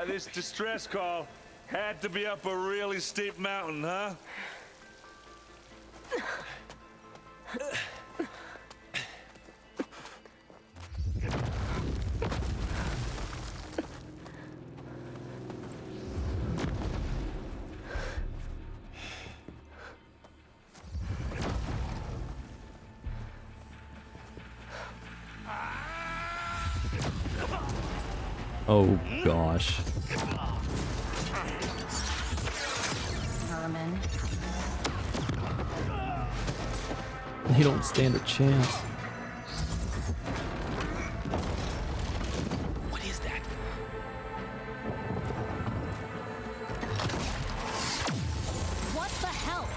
This distress call had to be up a really steep mountain, huh? Oh gosh. Vermin. They don't stand a chance. What is that? What the hell?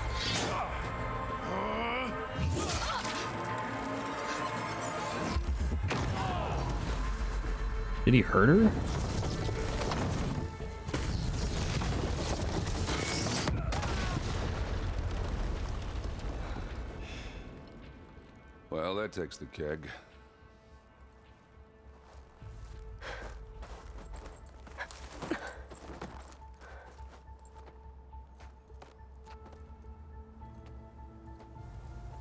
Did he hurt her? Well, that takes the keg.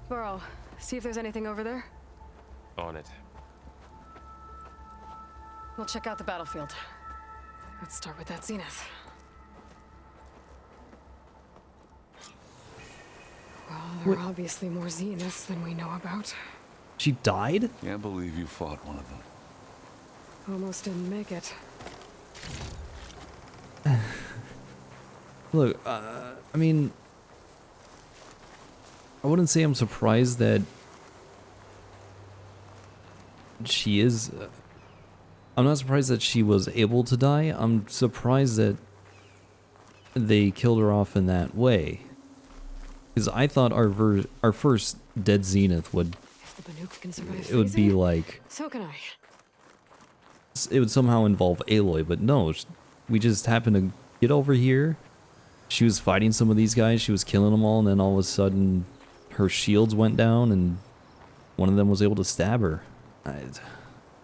Burrow, see if there's anything over there. On it. We'll check out the battlefield. Let's start with that Zenith. Well, there are obviously more Zeniths than we know about. She died? Can't believe you fought one of them. Almost didn't make it. Look, I mean, I wouldn't say I'm surprised that she is. I'm not surprised that she was able to die. I'm surprised that they killed her off in that way. Because I thought our first dead Zenith would, If the Banuk can survive it would be freezing, like, so can I. it would somehow involve Aloy, but no, we just happened to get over here. She was fighting some of these guys, she was killing them all, and then all of a sudden her shields went down and one of them was able to stab her.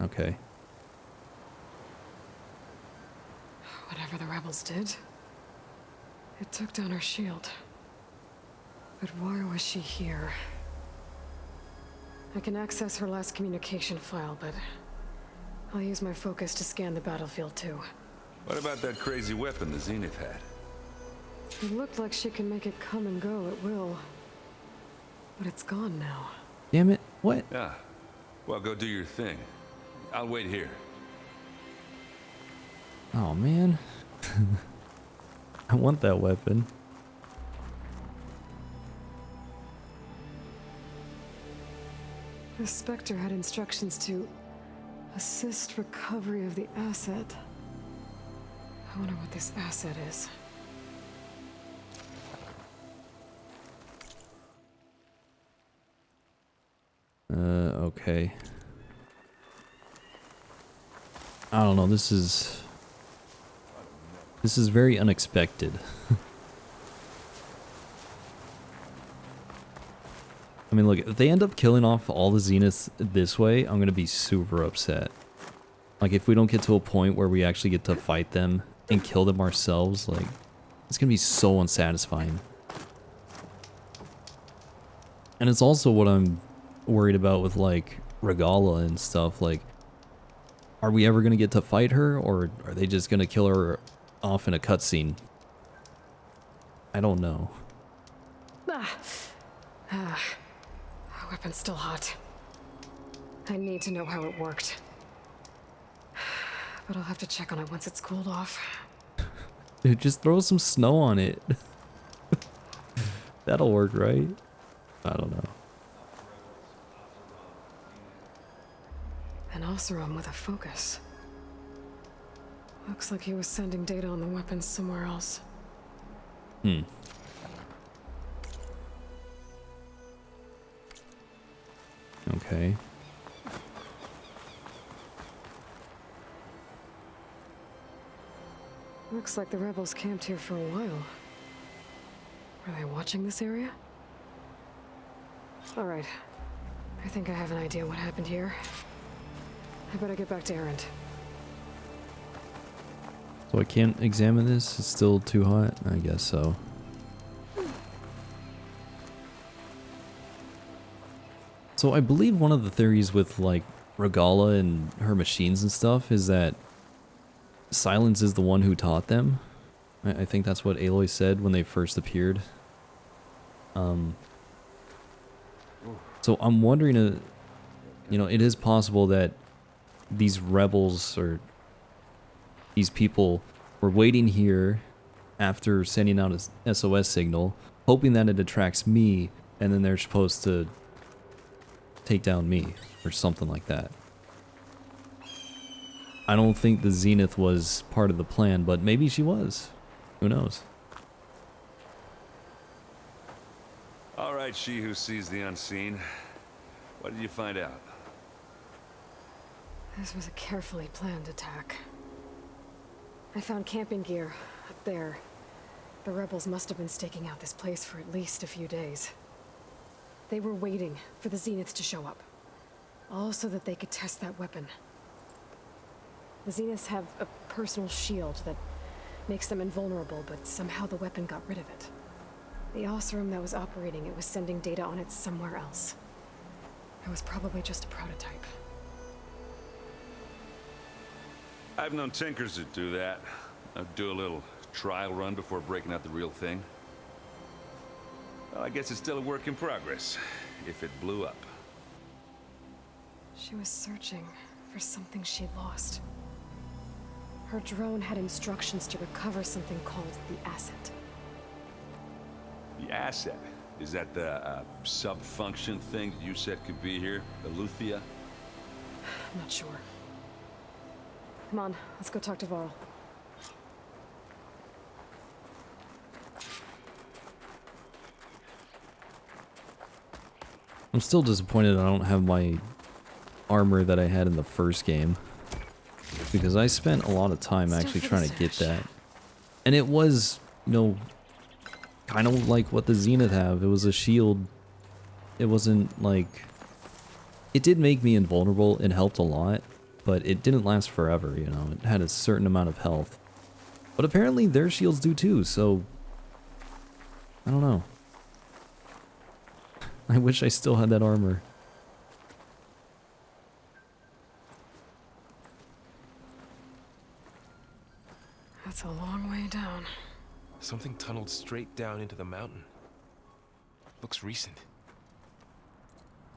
Okay. Whatever the rebels did, it took down her shield. But why was she here? I can access her last communication file, but I'll use my focus to scan the battlefield too. What about that crazy weapon the Zenith had? It looked like she can make it come and go at will. But it's gone now. Damn it, what? Yeah. Well, go do your thing. I'll wait here. Oh man. I want that weapon. The Spectre had instructions to assist recovery of the asset. I wonder what this asset is. Okay. I don't know, this is very unexpected. I mean, look, if they end up killing off all the Zeniths this way, I'm gonna be super upset. Like, if we don't get to a point where we actually get to fight them and kill them ourselves, like, it's gonna be so unsatisfying. And it's also what I'm worried about with, like, Regalla and stuff. Like, are we ever gonna get to fight her, or are they just gonna kill her off in a cutscene? I don't know. Our weapon's still hot. I need to know how it worked. But I'll have to check on it once it's cooled off. Dude, just throw some snow on it. That'll work, right? I don't know. An Oseram with a focus. Looks like he was sending data on the weapons somewhere else. Hmm. Okay. Looks like the rebels camped here for a while. Were they watching this area? Alright. I think I have an idea what happened here. I better get back to Erend. So I can't examine this? It's still too hot? I guess so. So I believe one of the theories with like Regala and her machines and stuff is that Silence is the one who taught them. I think that's what Aloy said when they first appeared. So I'm wondering, you know, it is possible that these rebels or these people were waiting here after sending out a SOS signal, hoping that it attracts me, and then they're supposed to take down me or something like that. I don't think the Zenith was part of the plan, but maybe she was. Who knows? All right, she who sees the unseen. What did you find out? This was a carefully planned attack. I found camping gear up there. The rebels must have been staking out this place for at least a few days. They were waiting for the Zeniths to show up. All so that they could test that weapon. The Zeniths have a personal shield that makes them invulnerable, but somehow the weapon got rid of it. The Oseram that was operating it was sending data on it somewhere else. It was probably just a prototype. I've known tinkers that do that. I'd do a little trial run before breaking out the real thing. Well, I guess it's still a work in progress, if it blew up. She was searching for something she'd lost. Her drone had instructions to recover something called the asset. The asset? Is that the sub-function thing that you said could be here? Eleuthia? I'm not sure. Come on, let's go talk to Varl. I'm still disappointed I don't have my armor that I had in the first game. Because I spent a lot of time actually trying to get that. And it was, you know, kind of like what the Zenith have. It was a shield. It wasn't like... It did make me invulnerable. It helped a lot. But it didn't last forever, you know. It had a certain amount of health. But apparently their shields do too, so... I don't know. I wish I still had that armor. That's a long way down. Something tunneled straight down into the mountain. Looks recent.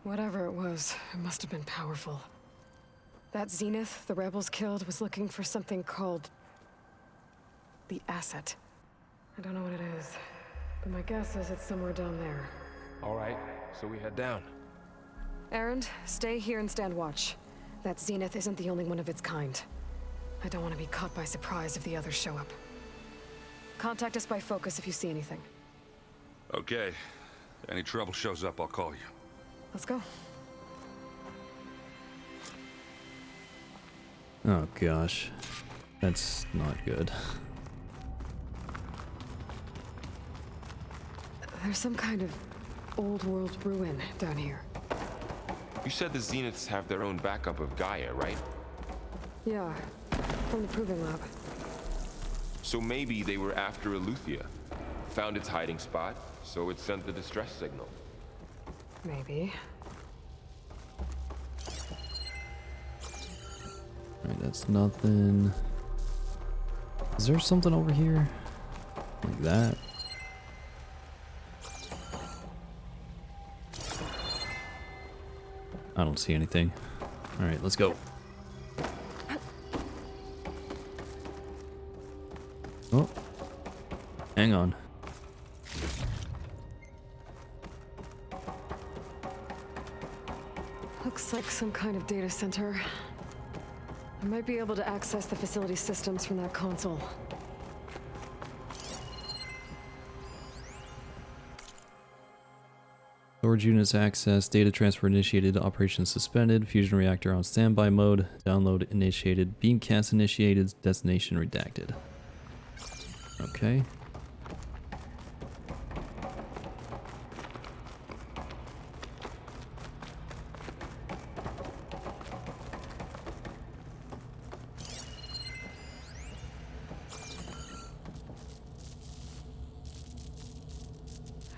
Whatever it was, it must have been powerful. That Zenith the rebels killed was looking for something called... the asset. I don't know what it is, but my guess is it's somewhere down there. All right, so we head down. Erend, stay here and stand watch. That Zenith isn't the only one of its kind. I don't want to be caught by surprise if the others show up. Contact us by focus if you see anything. Okay. Any trouble shows up, I'll call you. Let's go. Oh gosh. That's not good. There's some kind of old world ruin down here. You said the Zeniths have their own backup of Gaia, right? Yeah, from the Proving Lab. So maybe they were after Eleuthia. Found its hiding spot, so it sent the distress signal. Maybe. Alright, that's nothing. Is there something over here? Like that? I don't see anything. Alright, let's go. Oh. Hang on. Looks like some kind of data center. I might be able to access the facility systems from that console. Storage units accessed, data transfer initiated, operation suspended, fusion reactor on standby mode, download initiated, beamcast initiated, destination redacted. Okay.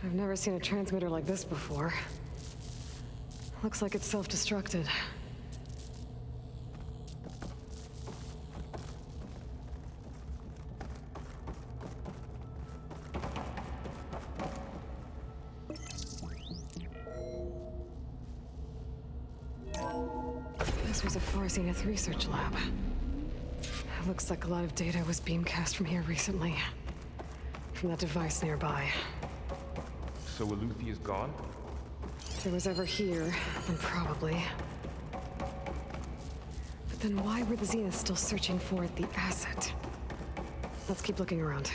I've never seen a transmitter like this before. Looks like it's self-destructed. This was a Far Zenith research lab. Looks like a lot of data was beamcast from here recently. From that device nearby. So Eluthia's gone? If it was ever here, then probably. But then why were the Zeniths still searching for the asset? Let's keep looking around.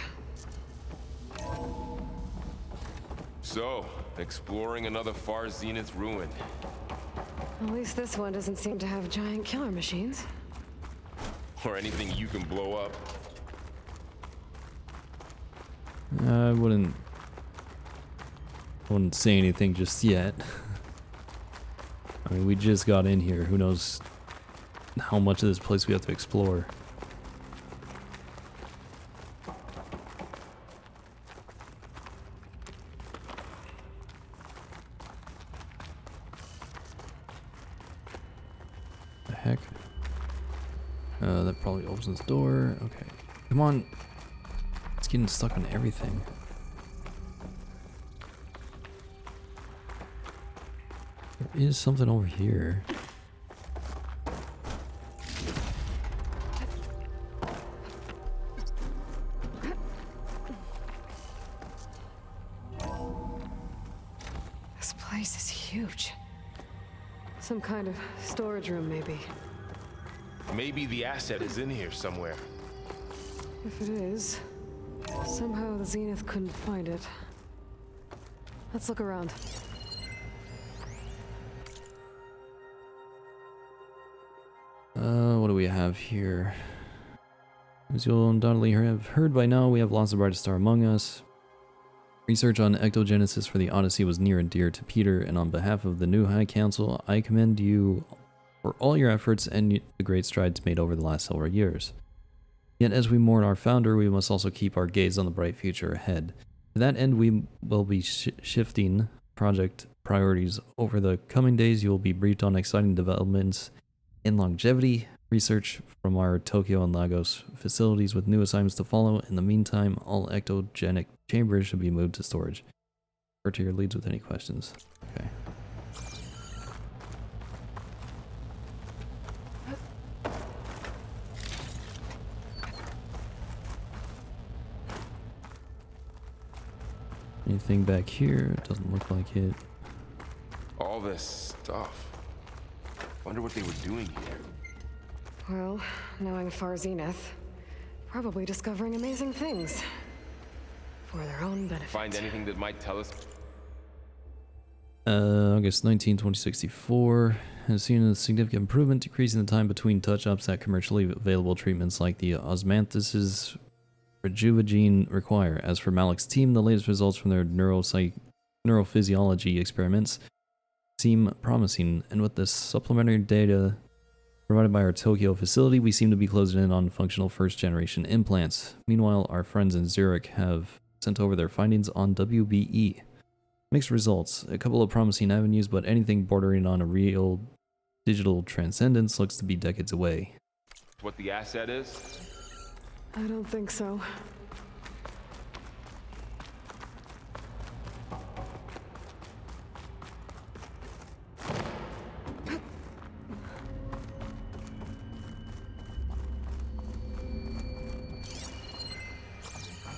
So, exploring another Far Zenith ruin. At least this one doesn't seem to have giant killer machines. Or anything you can blow up. I wouldn't say anything just yet. I mean, we just got in here. Who knows how much of this place we have to explore. The heck? That probably opens the door. Okay. Come on. It's getting stuck on everything. There is something over here. This place is huge. Some kind of storage room, maybe. Maybe the asset is in here somewhere. If it is, somehow the Zenith couldn't find it. Let's look around. What do we have here? As you'll undoubtedly have heard by now, we have lost the brightest star among us. Research on ectogenesis for the Odyssey was near and dear to Peter, and on behalf of the new High Council, I commend you for all your efforts and the great strides made over the last several years. Yet as we mourn our founder, we must also keep our gaze on the bright future ahead. To that end, we will be shifting project priorities. Over the coming days, you will be briefed on exciting developments in longevity research from our Tokyo and Lagos facilities, with new assignments to follow. In the meantime, all ectogenic chambers should be moved to storage. Refer to your leads with any questions. Okay. Anything back here? It doesn't look like it. All this stuff. Wonder what they were doing here. Well, knowing Far Zenith, probably discovering amazing things. For their own benefit. Find anything that might tell us? August 19, 2064 has seen a significant improvement, decreasing the time between touch-ups that commercially available treatments like the Osmanthus's Rejuvenagene require. As for Malik's team, the latest results from their neurophysiology experiments seem promising, and with the supplementary data provided by our Tokyo facility, we seem to be closing in on functional first-generation implants. Meanwhile, our friends in Zurich have sent over their findings on WBE. Mixed results, a couple of promising avenues, but anything bordering on a real digital transcendence looks to be decades away. What the asset is? I don't think so.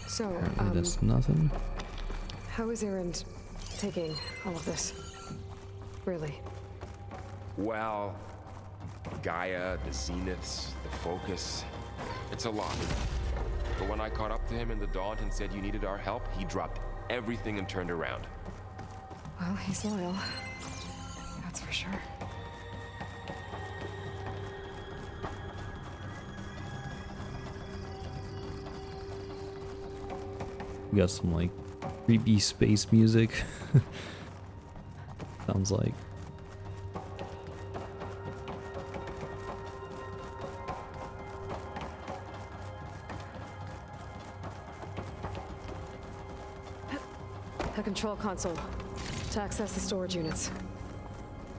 So, Apparently that's nothing. how is Erend taking all of this? Really? Well, Gaia, the Zeniths, the Focus. It's a lot. But when I caught up to him in the Daunt and said you needed our help, he dropped everything and turned around. Well, he's loyal. That's for sure. We got some like creepy space music. Sounds like. The control console. To access the storage units.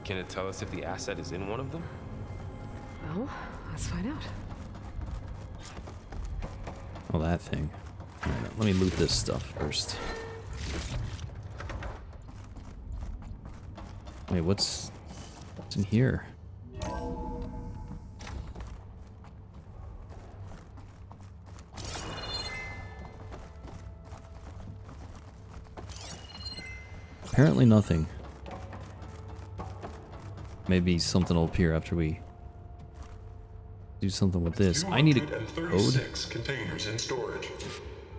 Can it tell us if the asset is in one of them? Well, let's find out. Oh, that thing. Alright, let me loot this stuff first. Wait, what's in here? Apparently nothing. Maybe something will appear after we do something with this. I need a code. 236 containers in storage.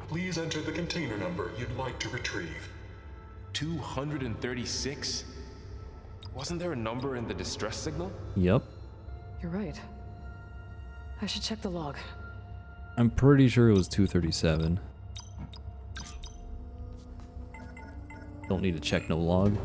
Please enter the container number you'd like to retrieve. 236? Wasn't there a number in the distress signal? Yep. You're right. I should check the log. I'm pretty sure it was 237. Don't need to check no log.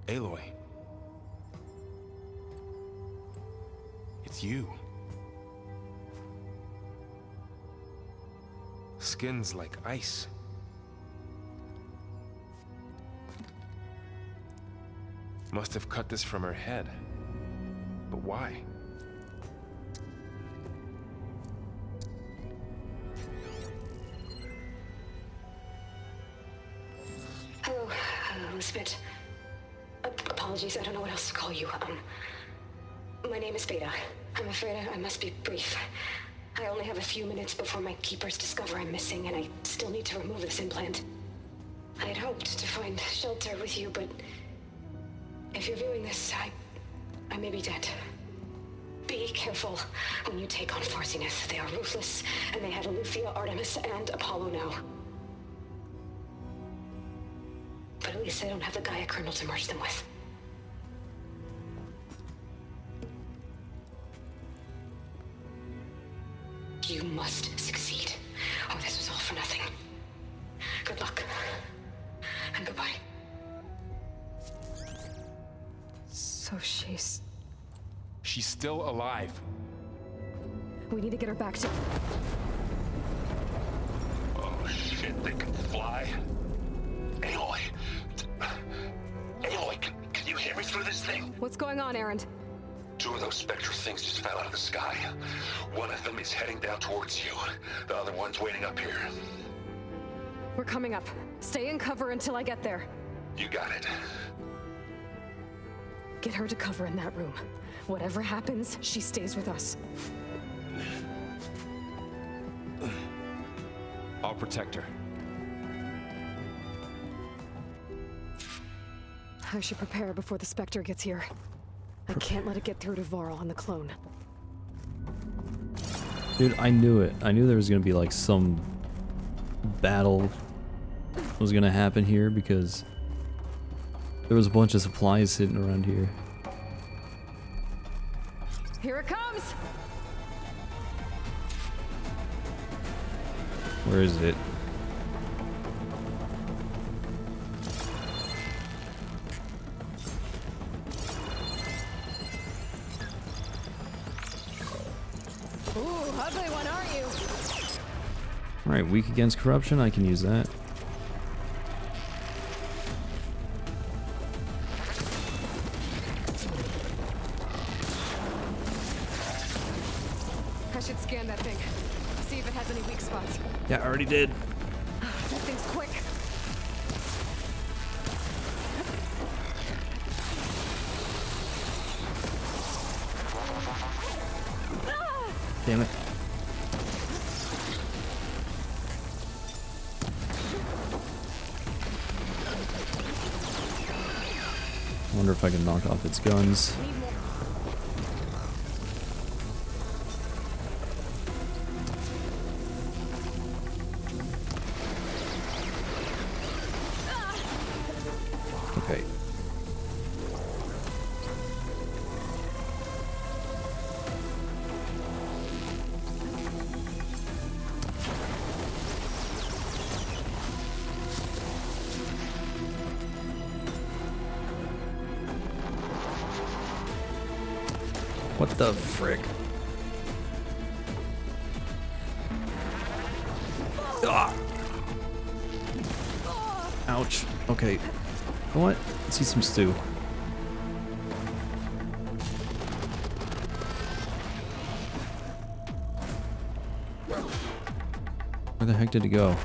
Aloy. It's you. Skin's like ice. Must have cut this from her head. But why? Hello, Spit. Apologies, I don't know what else to call you. My name is Beta. I'm afraid I must be brief. I only have a few minutes before my keepers discover I'm missing, and I still need to remove this implant. I had hoped to find shelter with you, but if you're viewing this, I may be dead. Be careful when you take on Far Zenith. They are ruthless, and they have Eleuthia, Artemis, and Apollo now. But at least I don't have the Gaia kernel to merge them with. You must succeed, or this was all for nothing. Good luck. And goodbye. So she's... She's still alive. We need to get her back to... Oh shit, they can fly? Aloy! Aloy, can you hear me through this thing? What's going on, Erend? Two of those spectral things just fell out of the sky. One of them is heading down towards you. The other one's waiting up here. We're coming up. Stay in cover until I get there. You got it. Get her to cover in that room. Whatever happens, she stays with us. I'll protect her. I should prepare before the Spectre gets here. I can't let it get through to Varl and the clone. Dude, I knew it. I knew there was gonna be like some battle was gonna happen here because there was a bunch of supplies sitting around here. Here it comes! Where is it? Ooh, ugly one, aren't you? Alright, weak against corruption, I can use that. I should scan that thing. See if it has any weak spots. Yeah, I already did. That thing's quick. Damn it. I wonder if I can knock off its guns. Need more. What the frick? Ah. Ouch. Okay. You know what? Let's eat some stew. Where the heck did it go?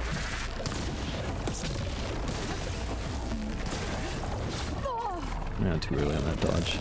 Yeah, too early on that dodge.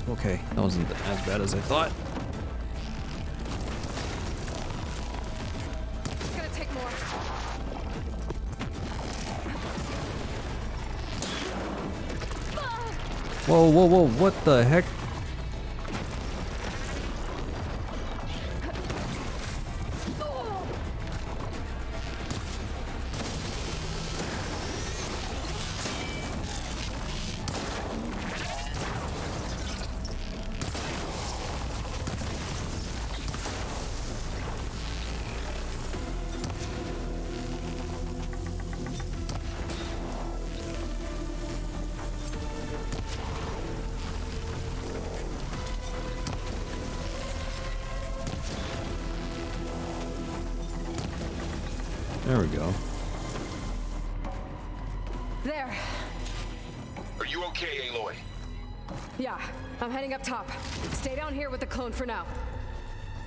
Okay, that wasn't as bad as I thought. It's gonna take more. Whoa, whoa, whoa, what the heck? There we go. There. Are you okay, Aloy? Yeah, I'm heading up top. Stay down here with the clone for now.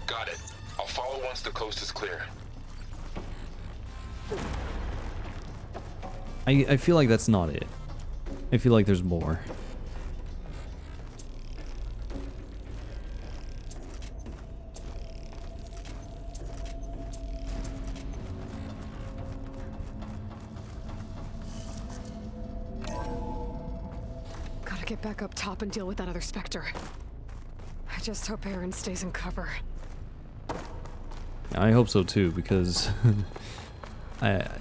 Got it. I'll follow once the coast is clear. I feel like that's not it. I feel like there's more. Gotta get back up top and deal with that other Spectre. I just hope Aaron stays in cover. I hope so too, because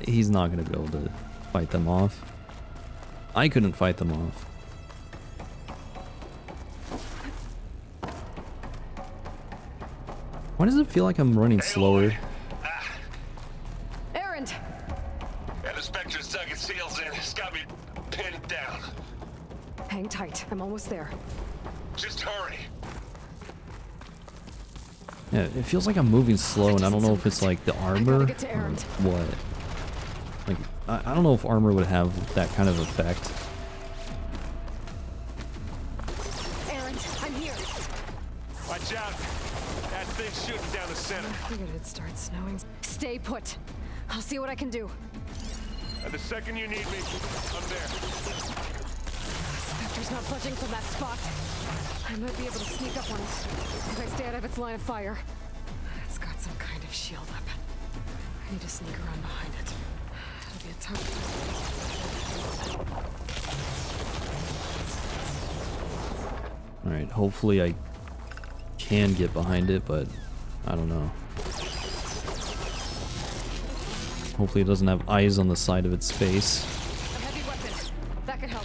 he's not gonna be able to fight them off. I couldn't fight them off. Why does it feel like I'm running slower? Aaron! Yeah, the Spectre's dug its heels in. It's got me pinned down. Hang tight, I'm almost there. Just hurry. Yeah, it feels like I'm moving slow, and I don't know if it's like the armor get to or Aaron. what. Like, I don't know if armor would have that kind of effect. Aaron, I'm here! Watch out. That thing's shooting down the center. Figured it'd start snowing. Stay put. I'll see what I can do. And the second you need me, I'm there. Spectre's not budging from that spot. I might be able to sneak up on it if I stay out of its line of fire. It's got some kind of shield up. I need to sneak around behind it. It'll be a tough. Alright, hopefully I can get behind it, but I don't know. Hopefully it doesn't have eyes on the side of its face. A heavy weapon. That could help.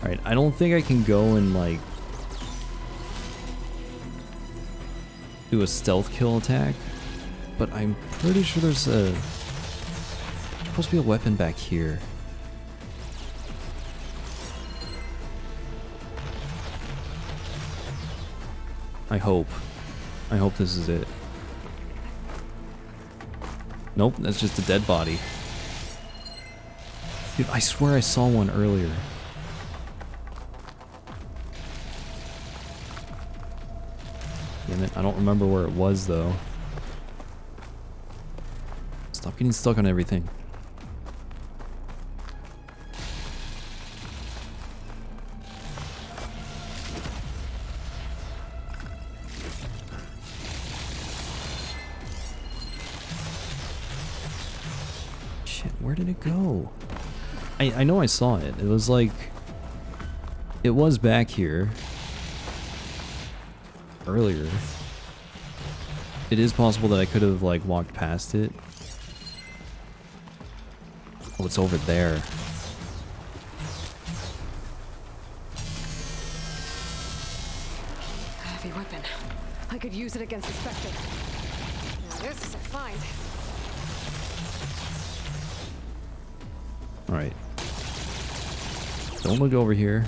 Alright, I don't think I can go and like do a stealth kill attack, but I'm pretty sure there's supposed to be a weapon back here. I hope this is it. Nope, that's just a dead body. Dude, I swear I saw one earlier. Damn it, I don't remember where it was though. Stop getting stuck on everything. Shit, where did it go? I know I saw it. It was like... It was back here. Earlier. It is possible that I could have, like, walked past it. Oh, it's over there. A heavy weapon. I could use it against the Spectre. Now this is a find. Alright. Don't look over here.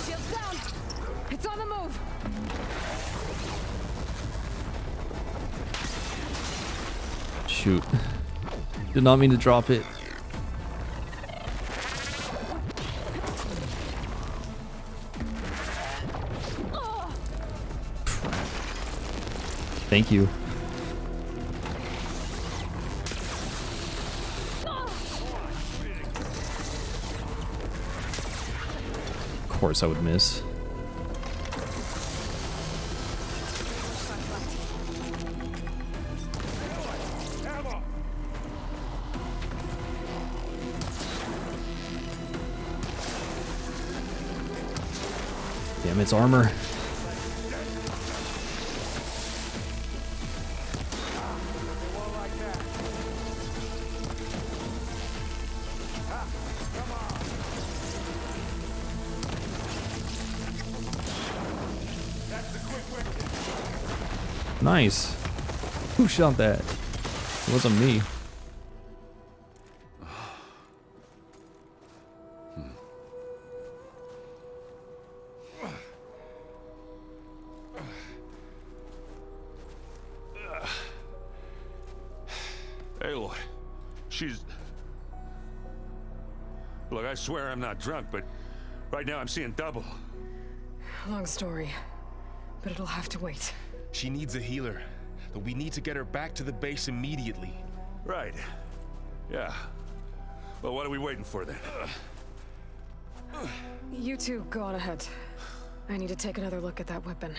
Shield's down. It's on the move. Shoot. Did not mean to drop it. Thank you. Of course I would miss. Damn, it's armor. Nice. Who shot that? It wasn't me. Aloy, she's... Look, I swear I'm not drunk, but right now I'm seeing double. Long story, but it'll have to wait. She needs a healer, but we need to get her back to the base immediately. Right. Yeah. Well, what are we waiting for then? You two go on ahead. I need to take another look at that weapon.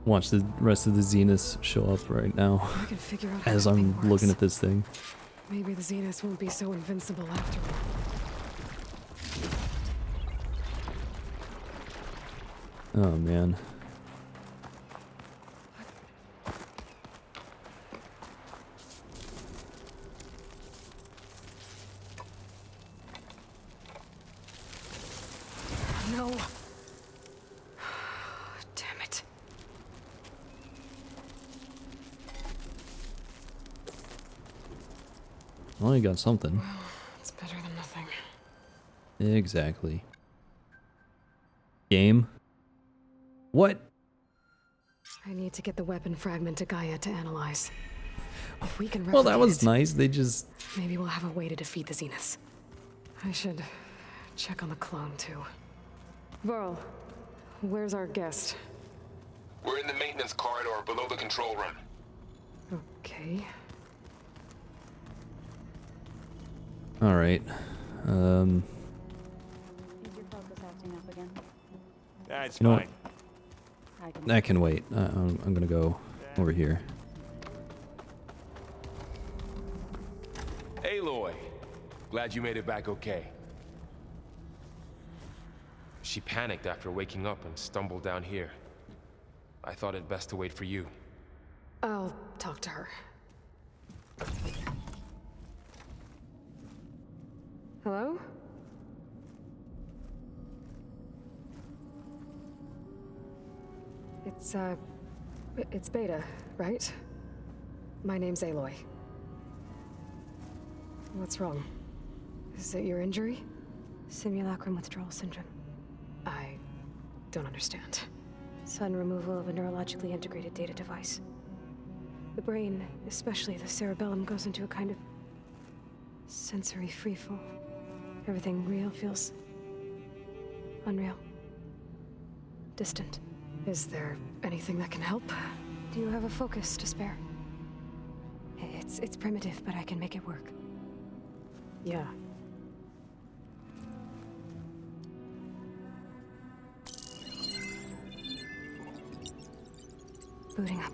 Watch the rest of the Zeniths show up right now I can figure out how as that thing I'm looking works. at this thing. Maybe the Zeniths won't be so invincible after all. Oh man. No. Damn it. Well, you got something. It's better than nothing. Exactly. Game? What? I need to get the weapon fragment to Gaia to analyze. If we can Well, that replicate was it, nice. They just... maybe we'll have a way to defeat the Zeniths. I should check on the clone, too. Varl, where's our guest? We're in the maintenance corridor below the control room. Okay. Alright. Is your focus acting up again? That's You know fine. I can That can wait. I'm gonna go over here. Aloy, glad you made it back okay. She panicked after waking up and stumbled down here. I thought it best to wait for you. I'll talk to her. Hello? It's Beta, right? My name's Aloy. What's wrong? Is it your injury? Simulacrum withdrawal syndrome. I don't understand. Sudden removal of a neurologically integrated data device. The brain, especially the cerebellum, goes into a kind of sensory freefall. Everything real feels unreal. Distant. Is there anything that can help? Do you have a focus to spare? It's primitive, but I can make it work. Yeah. Booting up.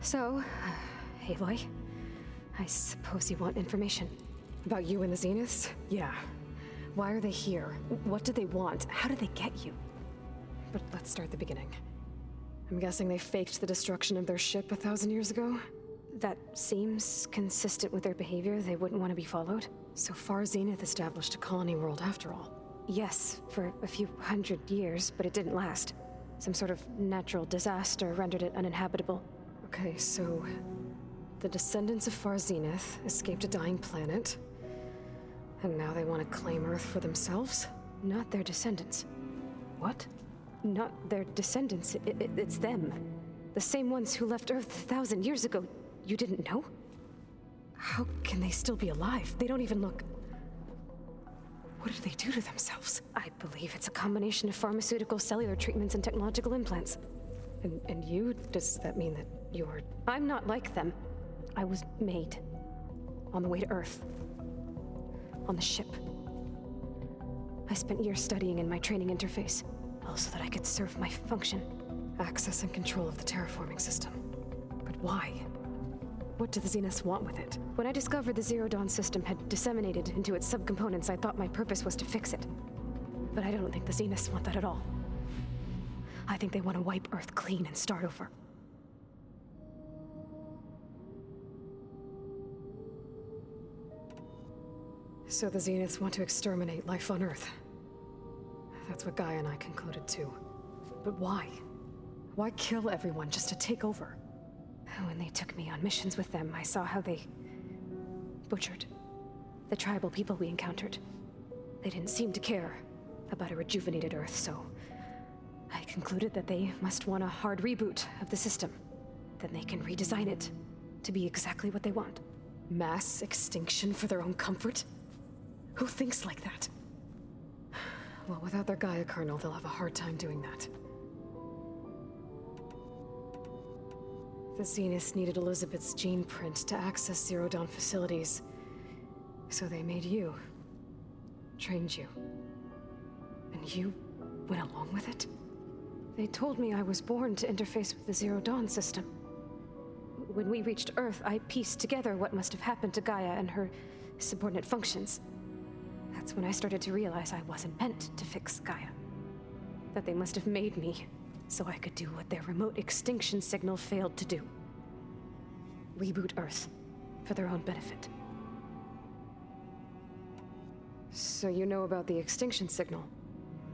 So, Aloy, I suppose you want information. About you and the Zeniths? Yeah. Why are they here? What do they want? How did they get you? But let's start at the beginning. I'm guessing they faked the destruction of their ship 1,000 years ago? That seems consistent with their behavior. They wouldn't want to be followed. So far, Zenith established a colony world after all. Yes, for a few hundred years, but it didn't last. Some sort of natural disaster rendered it uninhabitable. Okay, so the descendants of Far Zenith escaped a dying planet, and now they want to claim Earth for themselves? Not their descendants. What? Not their descendants. It's them. The same ones who left Earth 1,000 years ago. You didn't know? How can they still be alive? They don't even look... What did they do to themselves? I believe it's a combination of pharmaceutical, cellular treatments, and technological implants. And you? Does that mean that you're... I'm not like them. I was made. On the way to Earth. On the ship. I spent years studying in my training interface, all so that I could serve my function. Access and control of the terraforming system. But why? What do the Zeniths want with it? When I discovered the Zero Dawn system had disseminated into its subcomponents, I thought my purpose was to fix it. But I don't think the Zeniths want that at all. I think they want to wipe Earth clean and start over. So the Zeniths want to exterminate life on Earth. That's what Gaia and I concluded too. But why? Why kill everyone just to take over? When they took me on missions with them, I saw how they butchered the tribal people we encountered. They didn't seem to care about a rejuvenated Earth, so I concluded that they must want a hard reboot of the system. Then they can redesign it to be exactly what they want. Mass extinction for their own comfort? Who thinks like that? Well, without their Gaia kernel, they'll have a hard time doing that. The Zeniths needed Elizabeth's gene print to access Zero Dawn facilities. So they made you. Trained you. And you went along with it? They told me I was born to interface with the Zero Dawn system. When we reached Earth, I pieced together what must have happened to Gaia and her subordinate functions. That's when I started to realize I wasn't meant to fix Gaia. That they must have made me so I could do what their remote extinction signal failed to do. Reboot Earth for their own benefit. So you know about the extinction signal?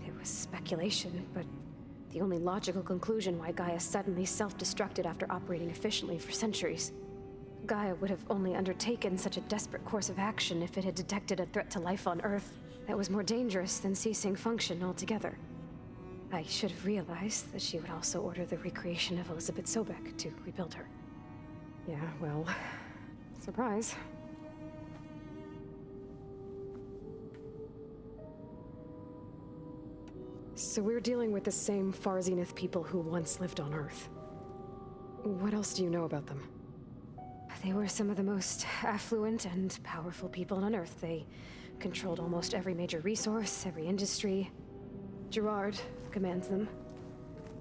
It was speculation, but the only logical conclusion why Gaia suddenly self-destructed after operating efficiently for centuries. Gaia would have only undertaken such a desperate course of action if it had detected a threat to life on Earth that was more dangerous than ceasing function altogether. I should have realized that she would also order the recreation of Elizabeth Sobek to rebuild her. Yeah, well, surprise. So we're dealing with the same Far Zenith people who once lived on Earth. What else do you know about them? They were some of the most affluent and powerful people on Earth. They controlled almost every major resource, every industry. Gerard commands them.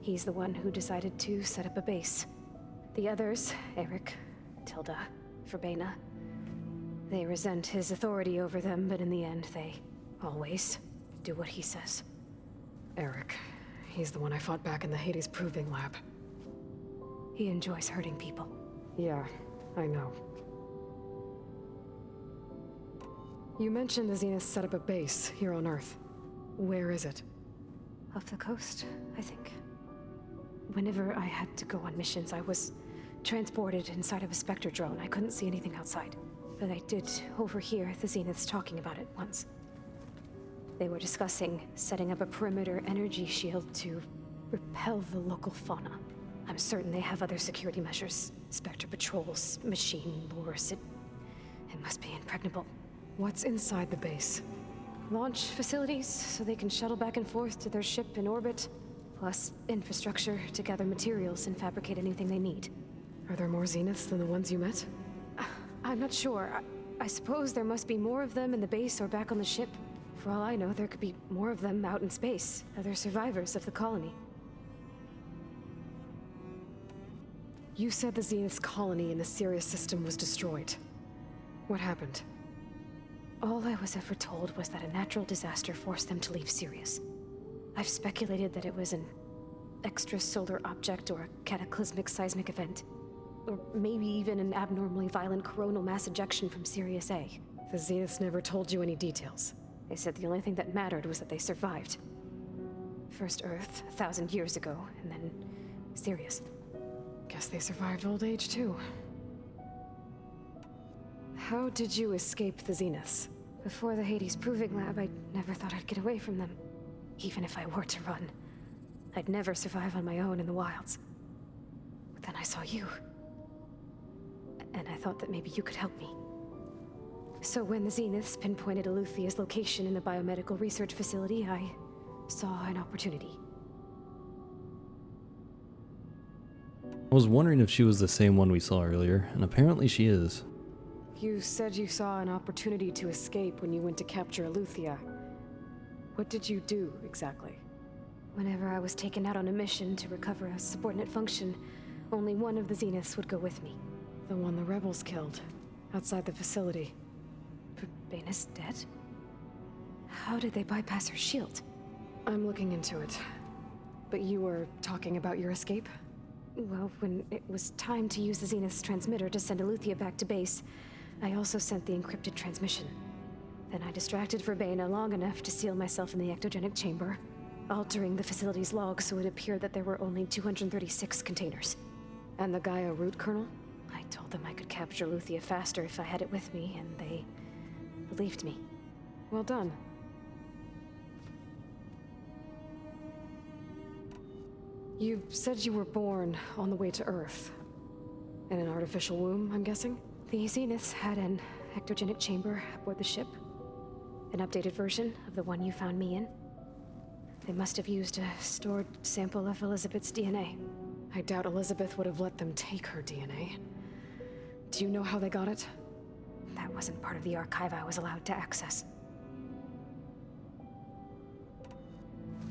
He's the one who decided to set up a base. The others, Eric, Tilda, Verbena, they resent his authority over them, but in the end, they always do what he says. Eric. He's the one I fought back in the Hades Proving Lab. He enjoys hurting people. Yeah, I know. You mentioned the Zeniths set up a base here on Earth. Where is it? Off the coast, I think. Whenever I had to go on missions, I was transported inside of a Spectre drone. I couldn't see anything outside. But I did overhear the Zeniths talking about it once. They were discussing setting up a perimeter energy shield to repel the local fauna. I'm certain they have other security measures. Spectre patrols, machine lures. It must be impregnable. What's inside the base? Launch facilities, so they can shuttle back and forth to their ship in orbit. Plus infrastructure to gather materials and fabricate anything they need. Are there more Zeniths than the ones you met? I'm not sure. I suppose there must be more of them in the base or back on the ship. For all I know, there could be more of them out in space, other survivors of the colony. You said the Zenith's colony in the Sirius system was destroyed. What happened? All I was ever told was that a natural disaster forced them to leave Sirius. I've speculated that it was an extrasolar object or a cataclysmic seismic event. Or maybe even an abnormally violent coronal mass ejection from Sirius A. The Zeniths never told you any details. They said the only thing that mattered was that they survived. First Earth, 1,000 years ago, and then Sirius. Guess they survived old age too. How did you escape the Zeniths? Before the Hades Proving Lab, I never thought I'd get away from them. Even if I were to run. I'd never survive on my own in the wilds. But then I saw you. And I thought that maybe you could help me. So when the Zeniths pinpointed Eluthia's location in the biomedical research facility, I saw an opportunity. I was wondering if she was the same one we saw earlier, and apparently she is. You said you saw an opportunity to escape when you went to capture Eluthia. What did you do, exactly? Whenever I was taken out on a mission to recover a subordinate function, only one of the Zeniths would go with me. The one the rebels killed, outside the facility. Baina's dead? How did they bypass her shield? I'm looking into it. But you were talking about your escape? Well, when it was time to use the Zenith's transmitter to send Eluthia back to base, I also sent the encrypted transmission. Then I distracted Verbena long enough to seal myself in the ectogenic chamber, altering the facility's log so it appeared that there were only 236 containers. And the Gaia root kernel? I told them I could capture Eluthia faster if I had it with me, and they believed me. Well done. You said you were born on the way to Earth. In an artificial womb, I'm guessing? The Zeniths had an ectogenic chamber aboard the ship. An updated version of the one you found me in. They must have used a stored sample of Elizabeth's DNA. I doubt Elizabeth would have let them take her DNA. Do you know how they got it? That wasn't part of the archive I was allowed to access.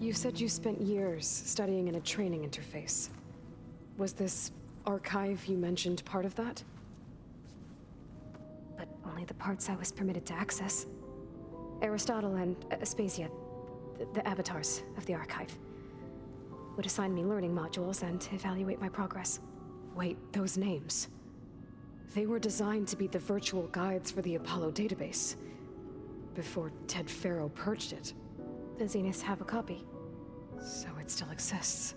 You said you spent years studying in a training interface. Was this archive you mentioned part of that? But only the parts I was permitted to access. Aristotle and Aspasia, the avatars of the archive, would assign me learning modules and evaluate my progress. Wait, those names. They were designed to be the virtual guides for the Apollo database. Before Ted Faro purged it. The Zeniths have a copy. So it still exists.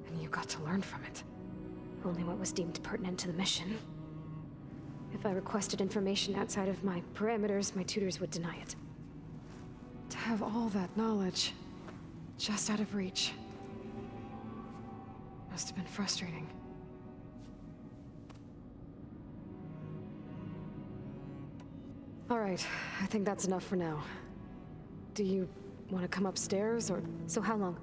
And you got to learn from it. Only what was deemed pertinent to the mission. If I requested information outside of my parameters, my tutors would deny it. To have all that knowledge, just out of reach. Must have been frustrating. All right, I think that's enough for now. Do you want to come upstairs, or... So how long?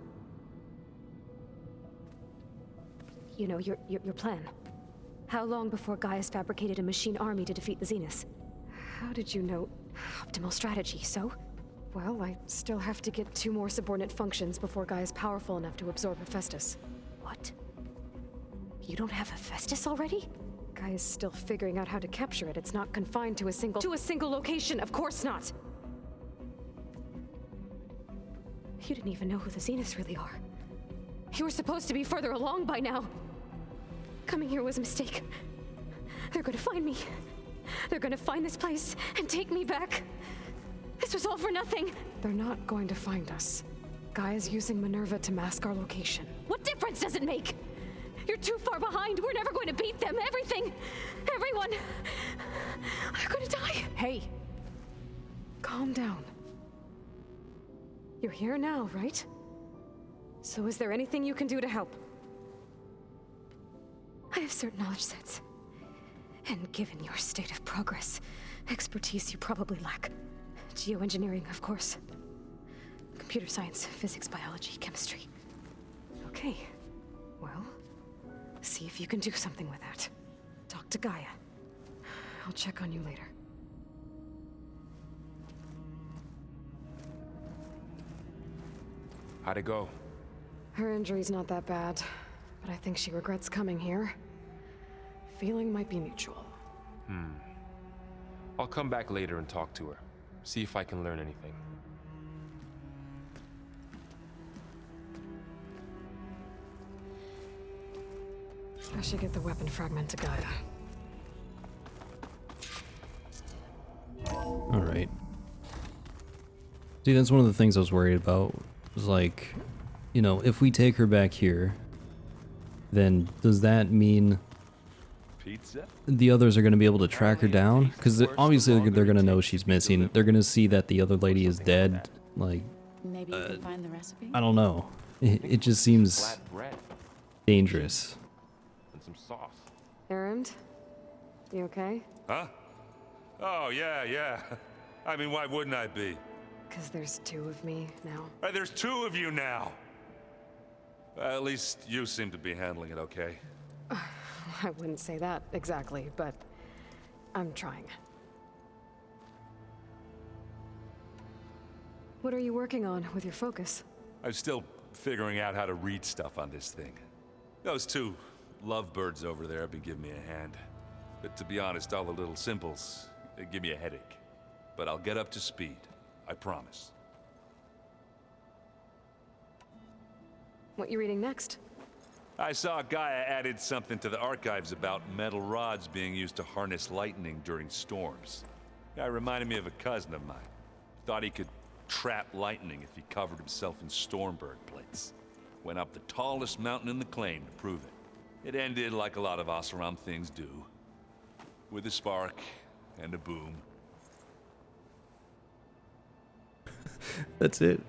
You know, your plan. How long before Gaia's fabricated a machine army to defeat the Zeniths? How did you know? Optimal strategy, so? Well, I still have to get 2 more subordinate functions before Gaia's powerful enough to absorb Hephaestus. What? You don't have Hephaestus already? Gaia's still figuring out how to capture it. It's not confined to a single... To a single location, of course not! You didn't even know who the Zeniths really are. You were supposed to be further along by now. Coming here was a mistake. They're gonna find me. They're gonna find this place and take me back. This was all for nothing. They're not going to find us. Gaia's using Minerva to mask our location. What difference does it make? You're too far behind. We're never going to beat them. Everything, everyone, are gonna die. Hey, calm down. You're here now, right? So is there anything you can do to help? I have certain knowledge sets. And given your state of progress, expertise you probably lack. Geoengineering, of course. Computer science, physics, biology, chemistry. Okay. Well, see if you can do something with that. Talk to Gaia. I'll check on you later. How'd it go? Her injury's not that bad, but I think she regrets coming here. Feeling might be mutual. I'll come back later and talk to her. See if I can learn anything. I should get the weapon fragment to Gaia. Alright. See, that's one of the things I was worried about. Was like, you know, if we take her back here, then does that mean Pizza? the others are going to be able to track her down? Because obviously they're going to know she's missing. They're going to see that the other lady is dead. Like, Maybe you can find the recipe? I don't know. It just seems Flat bread dangerous. and some sauce. Erend? You okay? Huh? Oh, yeah. I mean, why wouldn't I be? Because there's two of me now. There's two of you now. At least you seem to be handling it okay. I wouldn't say that exactly, but I'm trying. What are you working on with your focus? I'm still figuring out how to read stuff on this thing. Those two lovebirds over there have been giving me a hand. But to be honest, all the little symbols, they give me a headache. But I'll get up to speed. I promise. What you reading next? I saw Gaia added something to the archives about metal rods being used to harness lightning during storms. Guy reminded me of a cousin of mine. Thought he could trap lightning if he covered himself in Stormbird plates. Went up the tallest mountain in the claim to prove it. It ended like a lot of Oseram things do. With a spark and a boom. That's it.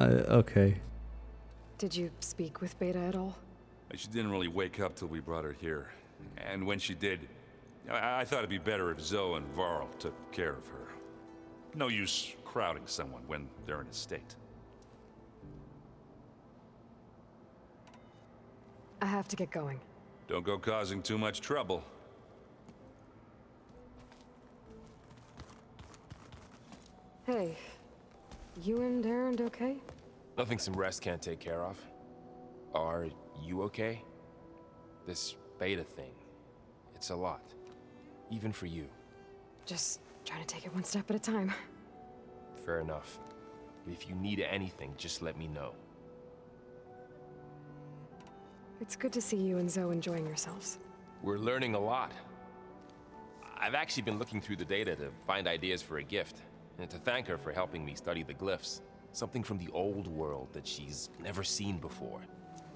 Okay. Did you speak with Beta at all? She didn't really wake up till we brought her here. And when she did, I thought it'd be better if Zoe and Varl took care of her. No use crowding someone when they're in a state. I have to get going. Don't go causing too much trouble. Hey, you and Erend okay? Nothing some rest can't take care of. Are you okay? This beta thing, it's a lot. Even for you. Just trying to take it one step at a time. Fair enough. If you need anything, just let me know. It's good to see you and Zoe enjoying yourselves. We're learning a lot. I've actually been looking through the data to find ideas for a gift, and to thank her for helping me study the glyphs. Something from the old world that she's never seen before.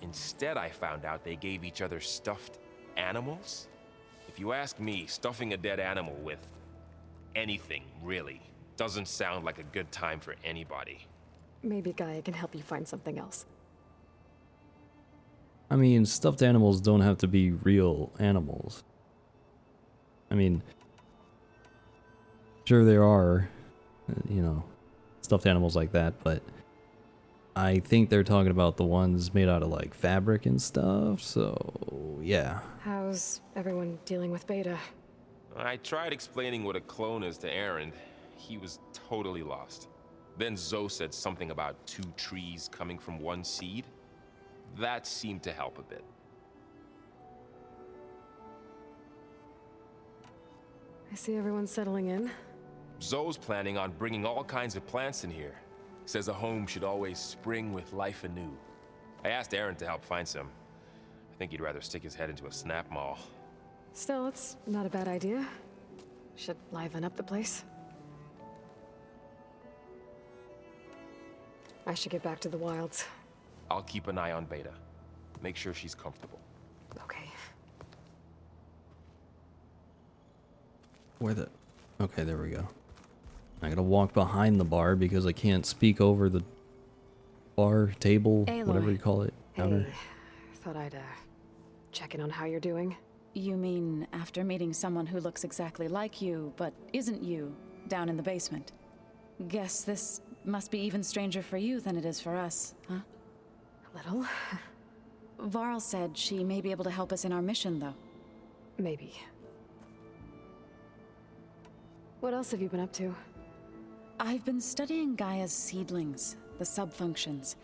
Instead, I found out they gave each other stuffed animals. If you ask me, stuffing a dead animal with anything, really, doesn't sound like a good time for anybody. Maybe Gaia can help you find something else. I mean, stuffed animals don't have to be real animals. I mean, sure there are, you know, stuffed animals like that, but I think they're talking about the ones made out of like fabric and stuff, so yeah. How's everyone dealing with Beta? I tried explaining what a clone is to Erend. He was totally lost. Then Zoe said something about two trees coming from one seed. That seemed to help a bit. I see everyone settling in. Zoe's planning on bringing all kinds of plants in here. Says a home should always spring with life anew. I asked Erend to help find some. I think he'd rather stick his head into a snap mall. Still, it's not a bad idea. Should liven up the place. I should get back to the wilds. I'll keep an eye on Beta. Make sure she's comfortable. Okay. Where the... Okay, there we go. I gotta walk behind the bar because I can't speak over the bar, table, Aloy. whatever you call it, counter. Hey, thought I'd check in on how you're doing. You mean after meeting someone who looks exactly like you, but isn't you, down in the basement? Guess this must be even stranger for you than it is for us, huh? A little. Varl said she may be able to help us in our mission, though. Maybe. What else have you been up to? I've been studying Gaia's seedlings, the subfunctions.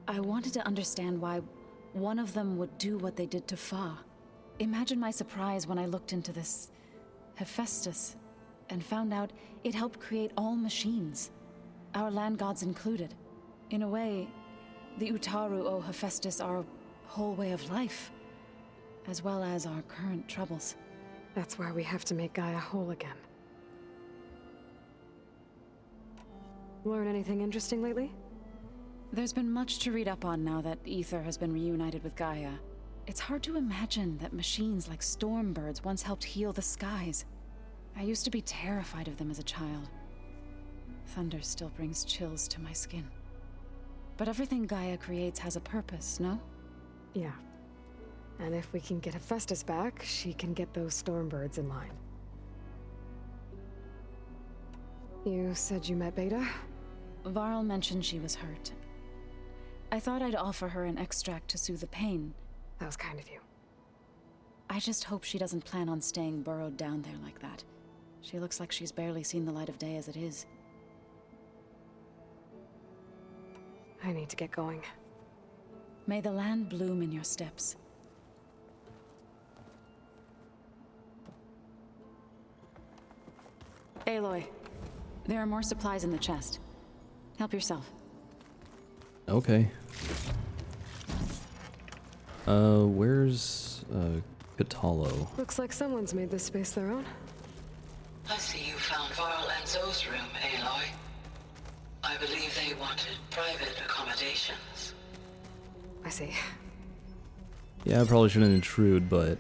I wanted to understand why one of them would do what they did to Fa. Imagine my surprise when I looked into this Hephaestus and found out it helped create all machines, our land gods included. In a way, the Utaru owe Hephaestus our whole way of life, as well as our current troubles. That's why we have to make Gaia whole again. Learn anything interesting lately? There's been much to read up on now that Aether has been reunited with Gaia. It's hard to imagine that machines like Stormbirds once helped heal the skies. I used to be terrified of them as a child. Thunder still brings chills to my skin. But everything Gaia creates has a purpose, no? Yeah. And if we can get Hephaestus back, she can get those Stormbirds in line. You said you met Beta? Varl mentioned she was hurt. I thought I'd offer her an extract to soothe the pain. That was kind of you. I just hope she doesn't plan on staying burrowed down there like that. She looks like she's barely seen the light of day as it is. I need to get going. May the land bloom in your steps. Aloy, there are more supplies in the chest. Help yourself. Okay. Where's Kotallo? Looks like someone's made this space their own. I see you found Varl and Zoe's room, Aloy. I believe they wanted private accommodations. I see. Yeah, I probably shouldn't intrude, but...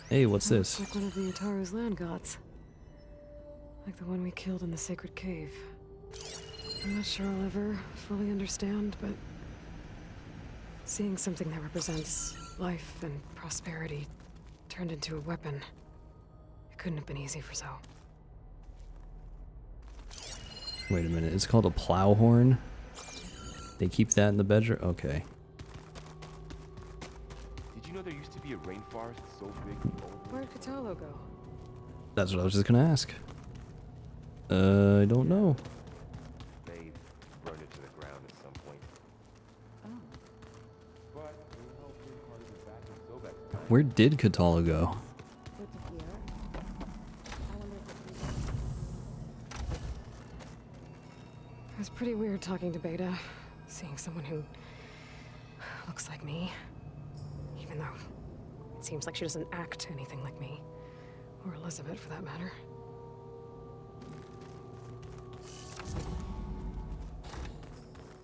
Hey, what's this? Looks like one of the Utaru's land gods. Like the one we killed in the sacred cave. I'm not sure I'll ever fully understand, but... seeing something that represents life and prosperity turned into a weapon, it couldn't have been easy for Zoe. Wait a minute, it's called a plow horn? They keep that in the bedroom? Okay. Did you know there used to be a rainforest so big? Where'd Kotallo go? That's what I was just gonna ask. I don't know. They burned it to the ground at some point. But we helped bring part of it back in Sobek's time. Where did Kotallo go? It was pretty weird talking to Beta, seeing someone who looks like me. Even though it seems like she doesn't act anything like me. Or Elizabeth, for that matter.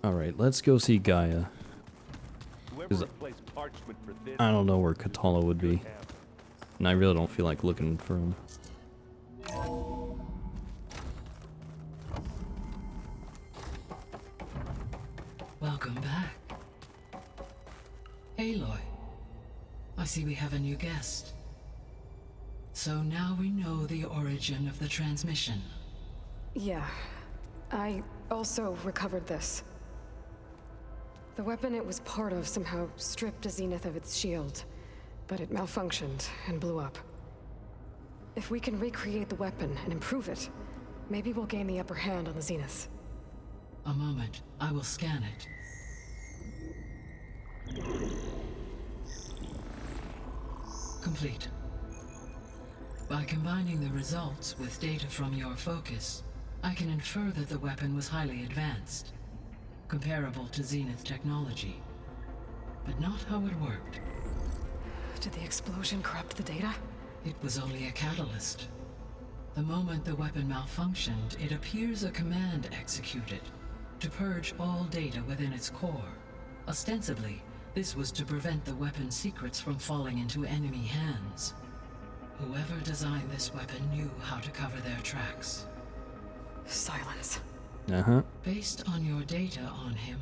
Alright, let's go see Gaia. 'Cause I don't know where Kotallo would be. And I really don't feel like looking for him. Welcome back. Aloy, I see we have a new guest. So now we know the origin of the transmission. Yeah. I also recovered this. The weapon it was part of somehow stripped Zenith of its shield, but it malfunctioned and blew up. If we can recreate the weapon and improve it, maybe we'll gain the upper hand on the Zeniths. A moment, I will scan it. Complete. By combining the results with data from your focus, I can infer that the weapon was highly advanced, comparable to Zenith technology, but not how it worked. Did the explosion corrupt the data? It was only a catalyst. The moment the weapon malfunctioned, it appears a command executed to purge all data within its core. Ostensibly, this was to prevent the weapon's secrets from falling into enemy hands. Whoever designed this weapon knew how to cover their tracks. Silence. Uh-huh. Based on your data on him,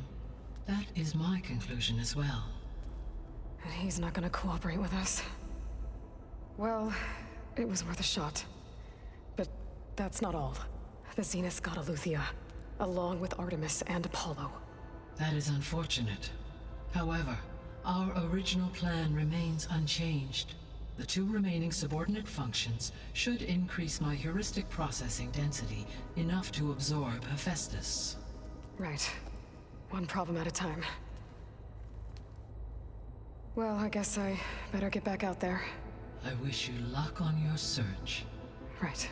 that is my conclusion as well. And he's not gonna cooperate with us. Well, it was worth a shot. But that's not all. The Zeniths got Eleuthia, along with Artemis and Apollo. That is unfortunate. However, our original plan remains unchanged. The 2 remaining subordinate functions should increase my heuristic processing density enough to absorb Hephaestus. Right. One problem at a time. Well, I guess I better get back out there. I wish you luck on your search. Right.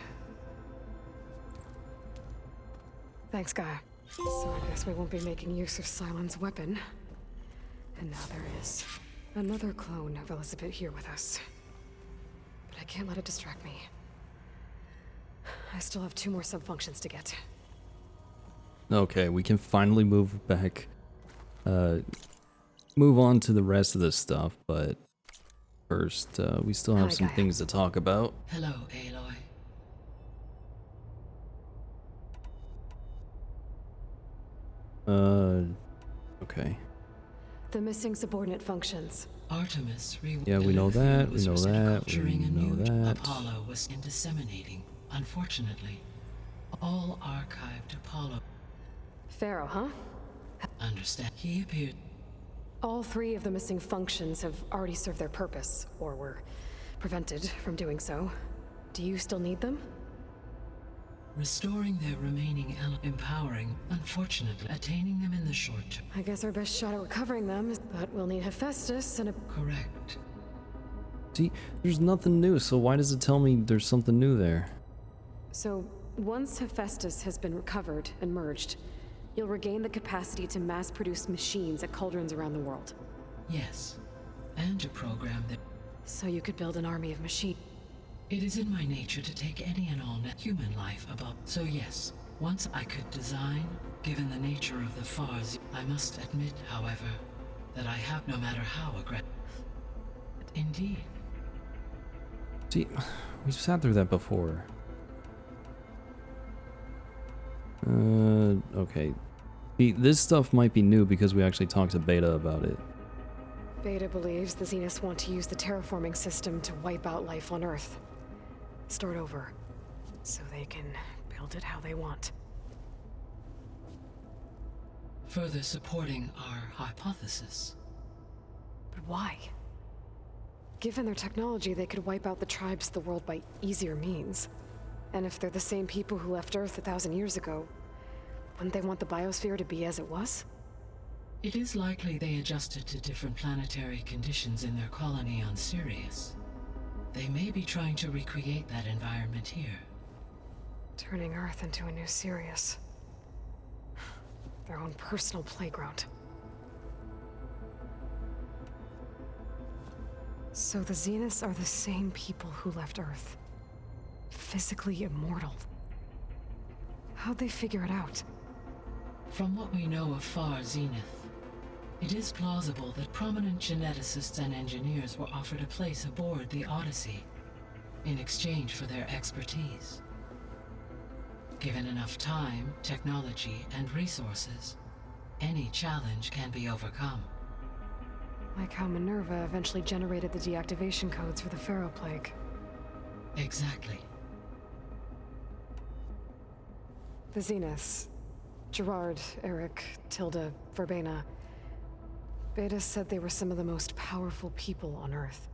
Thanks, Gaia. So I guess we won't be making use of Cylon's weapon. And now there is another clone of Elizabeth here with us. But I can't let it distract me. I still have 2 more subfunctions to get. Okay, we can finally move back, move on to the rest of this stuff, but first, we still have some things to talk about. Hello, Aloy. Okay. The missing subordinate functions. Artemis Yeah, we know that, we know that, we know that. Apollo was in disseminating, unfortunately. All archived Apollo. Pharaoh, huh? Understand. He appeared. All 3 of the missing functions have already served their purpose, or were prevented from doing so. Do you still need them? Restoring their remaining empowering, unfortunately, attaining them in the short term. I guess our best shot at recovering them is that we'll need Hephaestus and a... Correct. See, there's nothing new, so why does it tell me there's something new there? So, once Hephaestus has been recovered and merged, you'll regain the capacity to mass-produce machines at cauldrons around the world. Yes. And to program them. So you could build an army of machines. It is in my nature to take any and all human life above. So yes, once I could design, given the nature of the Fars, I must admit, however, that I have no matter how aggressive. Indeed. See, we've sat through that before. Okay. See, this stuff might be new because we actually talked to Beta about it. Beta believes the Zeniths want to use the terraforming system to wipe out life on Earth. Start over, so they can build it how they want. Further supporting our hypothesis. But why? Given their technology, they could wipe out the tribes of the world by easier means. And if they're the same people who left Earth 1,000 years ago, wouldn't they want the biosphere to be as it was? It is likely they adjusted to different planetary conditions in their colony on Sirius. They may be trying to recreate that environment here. Turning Earth into a new Sirius. Their own personal playground. So the Zeniths are the same people who left Earth. Physically immortal. How'd they figure it out? From what we know of Far Zenith, it is plausible that prominent geneticists and engineers were offered a place aboard the Odyssey in exchange for their expertise. Given enough time, technology, and resources, any challenge can be overcome. Like how Minerva eventually generated the deactivation codes for the Pharaoh Plague. Exactly. The Zeniths. Gerard, Eric, Tilda, Verbena. Beta said they were some of the most powerful people on Earth.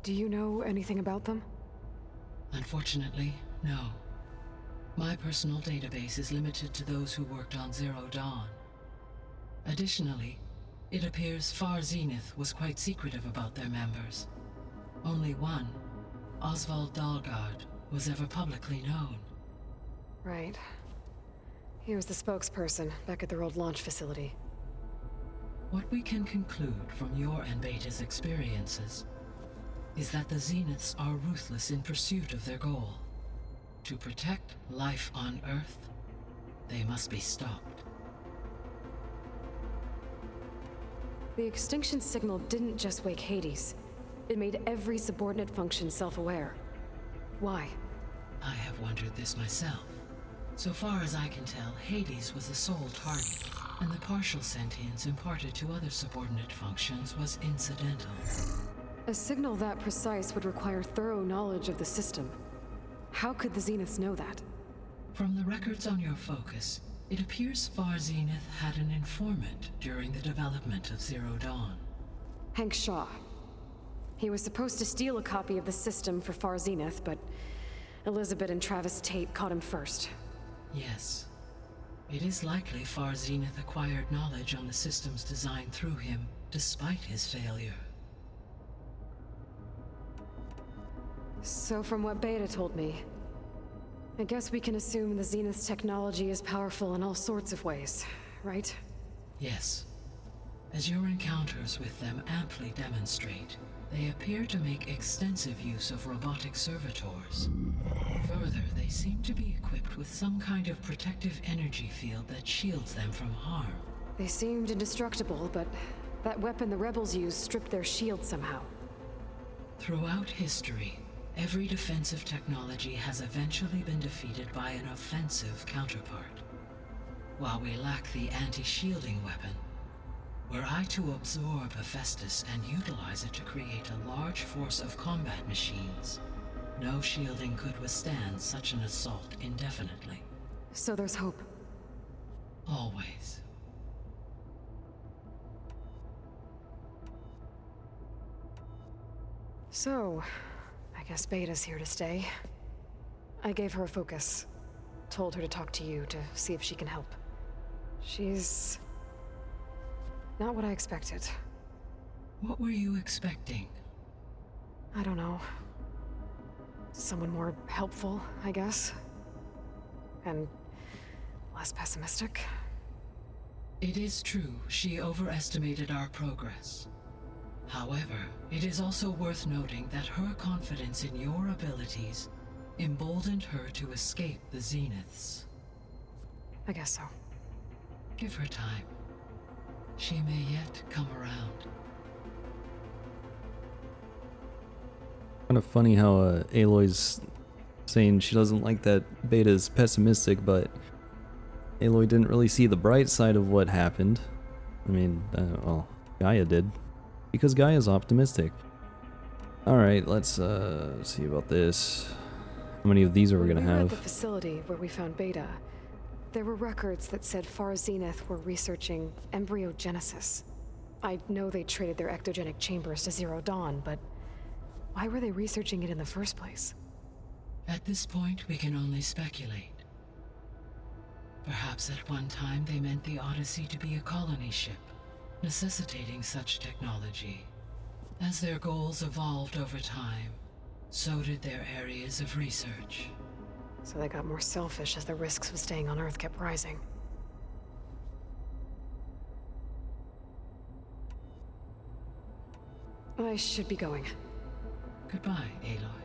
Do you know anything about them? Unfortunately, no. My personal database is limited to those who worked on Zero Dawn. Additionally, it appears Far Zenith was quite secretive about their members. Only one, Oswald Dahlgard, was ever publicly known. Right. He was the spokesperson back at their old launch facility. What we can conclude from your and Beta's experiences is that the Zeniths are ruthless in pursuit of their goal. To protect life on Earth, they must be stopped. The extinction signal didn't just wake Hades. It made every subordinate function self-aware. Why? I have wondered this myself. So far as I can tell, Hades was the sole target, and the partial sentience imparted to other subordinate functions was incidental. A signal that precise would require thorough knowledge of the system. How could the Zeniths know that? From the records on your focus, it appears Far Zenith had an informant during the development of Zero Dawn. Hank Shaw. He was supposed to steal a copy of the system for Far Zenith, but Elizabeth and Travis Tate caught him first. Yes. It is likely Far Zenith acquired knowledge on the systems designed through him, despite his failure. So from what Beta told me, I guess we can assume the Zenith's technology is powerful in all sorts of ways, right? Yes. As your encounters with them amply demonstrate, they appear to make extensive use of robotic servitors. Further, they seem to be equipped with some kind of protective energy field that shields them from harm. They seemed indestructible, but that weapon the rebels used stripped their shield somehow. Throughout history, every defensive technology has eventually been defeated by an offensive counterpart. While we lack the anti-shielding weapon, were I to absorb Hephaestus and utilize it to create a large force of combat machines, no shielding could withstand such an assault indefinitely. So there's hope. Always. So, I guess Beta's here to stay. I gave her a focus. Told her to talk to you to see if she can help. She's not what I expected. What were you expecting? I don't know. Someone more helpful, I guess. And less pessimistic. It is true, she overestimated our progress. However, it is also worth noting that her confidence in your abilities emboldened her to escape the Zeniths. I guess so. Give her time. She may yet come around. Kind of funny how Aloy's saying she doesn't like that Beta's pessimistic, but Aloy didn't really see the bright side of what happened. I mean, well, Gaia did. Because Gaia's optimistic. Alright, let's see about this. How many of these are we gonna When we were have? at the facility where we found Beta, there were records that said Far Zenith were researching embryogenesis. I know they traded their ectogenic chambers to Zero Dawn, but why were they researching it in the first place? At this point, we can only speculate. Perhaps at one time they meant the Odyssey to be a colony ship, necessitating such technology. As their goals evolved over time, so did their areas of research. So they got more selfish as the risks of staying on Earth kept rising. I should be going. Goodbye, Aloy.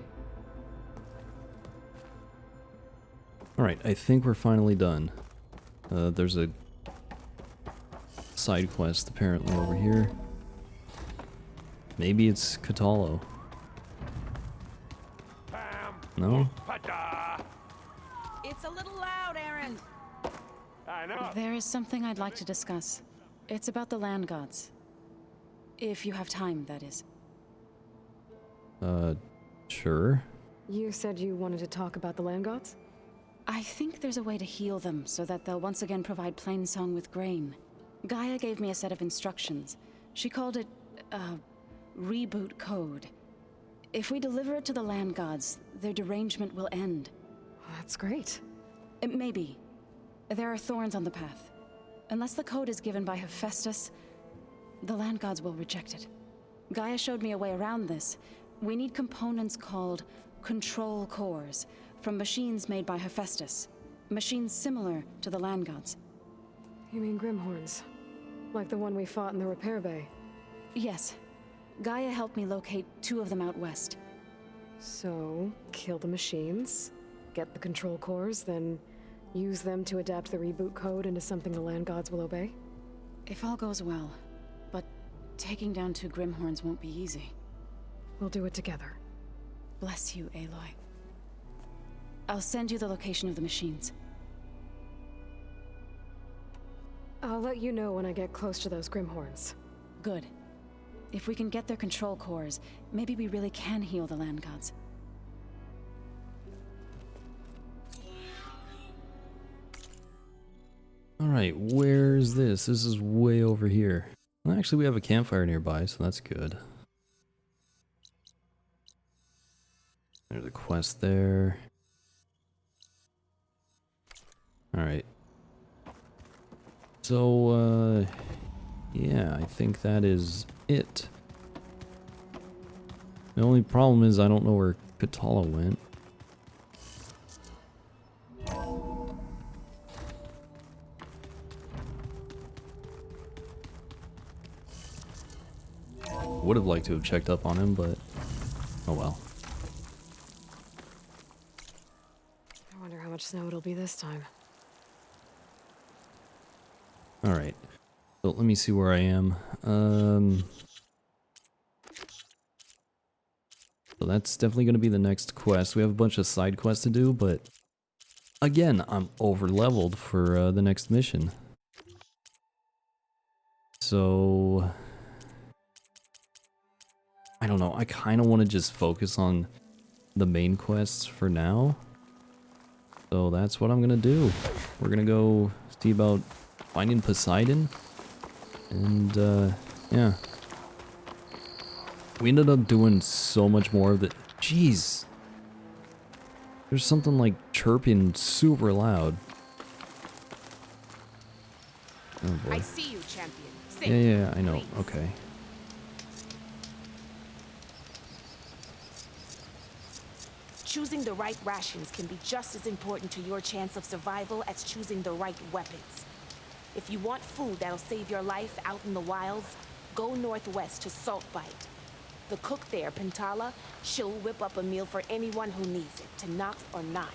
Alright, I think we're finally done. There's a side quest apparently over here. Maybe it's Katalo. No? It's a little loud, Aaron. I know. There is something I'd like to discuss. It's about the land gods. If you have time, that is. Sure. You said you wanted to talk about the land gods? I think there's a way to heal them so that they'll once again provide Plainsong with grain. Gaia gave me a set of instructions. She called it, reboot code. If we deliver it to the land gods, their derangement will end. That's great. Maybe. There are thorns on the path. Unless the code is given by Hephaestus, the land gods will reject it. Gaia showed me a way around this. We need components called control cores from machines made by Hephaestus. Machines similar to the land gods. You mean Grimhorns? Like the one we fought in the repair bay? Yes. Gaia helped me locate 2 of them out west. So, kill the machines, get the control cores, then use them to adapt the reboot code into something the land gods will obey? If all goes well. But taking down 2 Grimhorns won't be easy. We'll do it together. Bless you, Aloy. I'll send you the location of the machines. I'll let you know when I get close to those Grimhorns. Good. If we can get their control cores, maybe we really can heal the land gods. Alright, where's this? This is way over here. Well, actually, we have a campfire nearby, so that's good. There's a quest there. Alright. So, yeah, I think that is it. The only problem is I don't know where Katala went. Would have liked to have checked up on him, but oh well. I wonder how much snow it'll be this time. Alright. So let me see where I am. So that's definitely going to be the next quest. We have a bunch of side quests to do, but again, I'm over leveled for the next mission. So I don't know. I kind of want to just focus on the main quests for now. So that's what I'm going to do. We're going to go see about finding Poseidon. And, yeah. We ended up doing so much more of it. Jeez. There's something like chirping super loud. Oh boy. I see you, champion. Yeah, I know. Okay. Choosing the right rations can be just as important to your chance of survival as choosing the right weapons. If you want food that'll save your life out in the wilds, go northwest to Saltbite. The cook there, Pintala, she'll whip up a meal for anyone who needs it, to knock or not.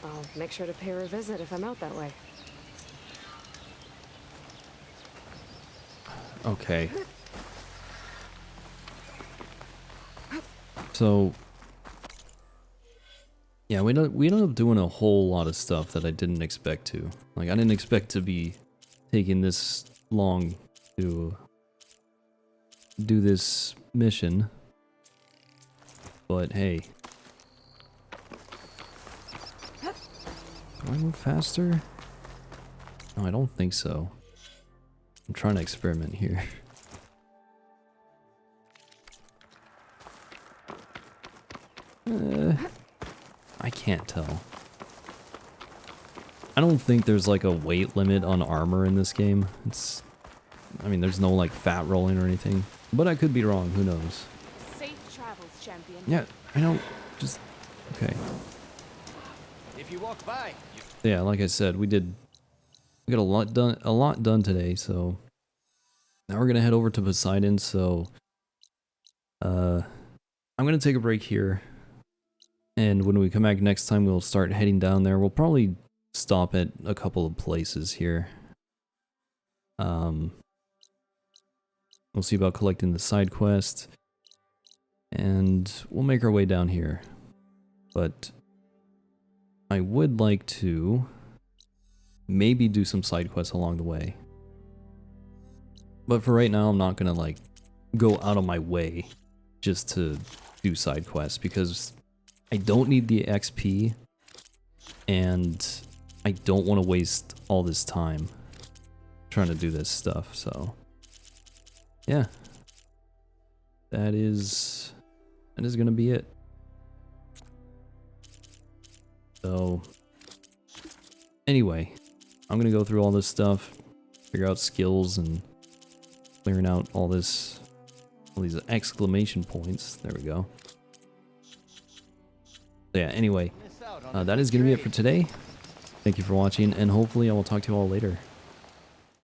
I'll make sure to pay her a visit if I'm out that way. Okay. So yeah, we ended up doing a whole lot of stuff that I didn't expect to. Like, I didn't expect to be taking this long to do this mission. But hey. Do I move faster? No, I don't think so. I'm trying to experiment here. I can't tell. I don't think there's like a weight limit on armor in this game. I mean, there's no like fat rolling or anything. But I could be wrong, who knows. Safe travels, champion. Yeah, I know. Just okay. If you walk by, Yeah, like I said, we got a lot done today, so now we're gonna head over to Poseidon, so I'm gonna take a break here. And when we come back next time, we'll start heading down there. We'll probably stop at a couple of places here. We'll see about collecting the side quest. And we'll make our way down here. But I would like to maybe do some side quests along the way. But for right now, I'm not gonna like go out of my way just to do side quests because I don't need the XP, and I don't want to waste all this time trying to do this stuff, so yeah. That is gonna be it. So anyway, I'm gonna go through all this stuff, figure out skills and clearing out all these exclamation points. There we go. So yeah, anyway, that is going to be it for today. Thank you for watching, and hopefully I will talk to you all later.